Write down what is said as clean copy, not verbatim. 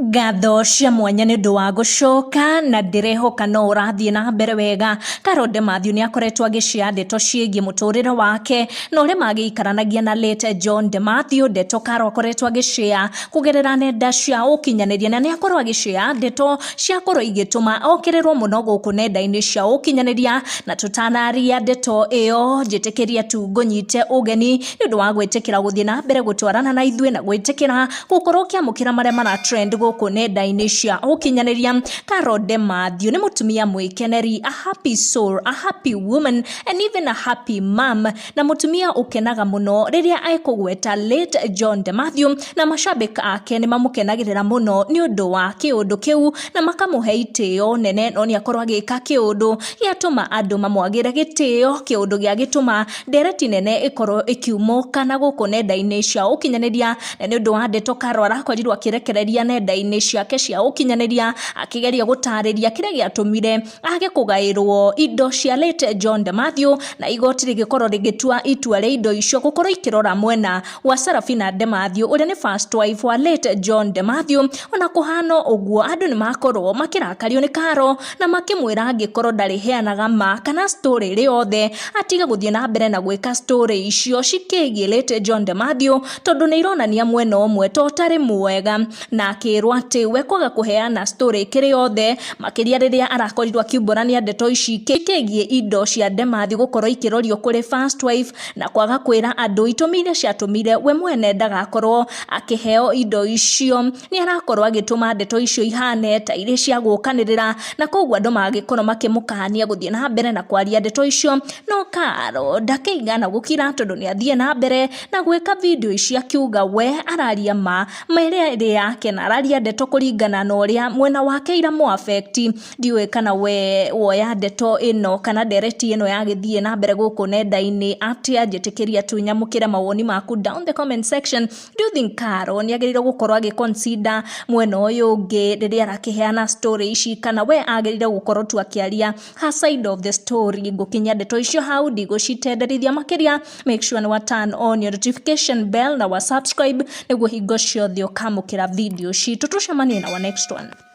Ngatho cia mwanya nĩ ũndũ wa gũcoka na ndĩrehoka no ũrathiĩ na mbere wega. Karode Mathew nĩ akoretwo agĩcia ndeto ciĩgiĩ mũtũrĩre wake na ũrĩa magĩikaranagia na late John de Mathew. Ndeto Karo akoretwo agĩcia kũgerera nenda cia ũkinyanĩria na nĩ akorwo agĩcia ndeto ciakorwo igĩtũma okererwo mũno gũkũ nenda-inĩ cia ũkinyanĩria, na tũtanaria ndeto ĩyo njĩtĩkĩria tu ngũnyite ũgeni nĩ ũndũ wa gwĩtĩkĩra gũthiĩ na mbere gũtwarana na ithuĩ na gwĩtĩkĩra gũkorwo kĩamũkĩra marĩa mara trend gũkũ nenda-inĩ cia ũkinyanĩria. Karode Mathew nĩ mũtumia mwĩkeneri, a happy soul, a happy woman and even a happy mom, na mũtumia ũkenaga mũno rĩrĩa ekũgweta late John de Mathew, na mashabiki ake nĩ mamũkenagĩrĩra mũno nĩ ũndũ wa kĩũndũ kĩu na makamũhe itĩo nene. No nĩ akorwo agĩka kĩũndũ gĩatũma andũ mamwagĩre gĩtĩo, kĩũndũ gĩa gĩtũma ndereti nene ĩkorwo ĩkiumũka na gũkũ nenda-inĩ cia ũkinyanĩria. Na nĩ ũndũ wa ndeto Karo arakorirwo akĩrekereria nenda-inĩ ciake cia ũkinyanĩria akĩgeria gũtarĩria kĩrĩa gĩatũmire age kũgaĩrwo indo cia late John de Mathew, na igoti rĩgĩkorwo rĩgĩtua itua rĩa indo icio gũkorwo ikĩrora mwena wa Sarafina de Mathew ũrĩa nĩ first wife wa late John de Mathew. Ona kũhana ũguo andũ nĩ makorwo makĩrakario nĩ Karo na makĩmwĩra angĩkorwo ndarĩ heanaga ma kana story ĩrĩ yothe atiga gũthiĩ na mbere na gwĩka story icio cikĩgiĩ late John de Mathew, tondũ nĩ ironania mwena ũmwe to ũtarĩ mwega, na akĩrwo atĩ we kwaga kũheana story kĩrĩ yothe makĩria rĩrĩa arakorirwo akiumbũrania ndeto ici cikĩgiĩ indo cia de Mathew gũkorwo ikĩrorio kũrĩ first wife, na kwaga kwĩra andũ itũmi iria ciatũmire we mwene ndagakorwo akĩheo indo icio. Nĩ arakorwo agĩtũma ndeto icio ihane ta iria cia gũkanĩrĩra, na koguo andũ magĩkorwo makĩmũkania gũthiĩ na mbere na kwaria ndeto icio. No Karo ndakĩigana gũkira tondũ nĩ athiĩ na mbere na gwĩka video ici akiuga we araria ma ĩrĩa yake na araria ndeto kũringana na ũrĩa mwena wake iramu affect. Ndiũĩ kana we woya ndeto ĩno kana ndereti ĩno yagĩthiĩ na mbere gũkũ nenda-inĩ atĩa. Njĩtĩkĩria tu nyamũkĩre mawoni maku down the comment section. Do you think Karo nĩ agĩrĩire gũkorwo agĩconsider mwena ũyũ ũngĩ rĩrĩa arakĩheana story ici, kana we agĩrĩire gũkorwo tu akĩaria her side of the story? Ngũkinyia ndeto icio hau ndigũcitenderithia makĩria. Make sure nĩ wa turn on your notification bell na wa subscribe nĩguo hingo ciothe ũkamũkĩra video citũ. Tũcemanie na wa next one.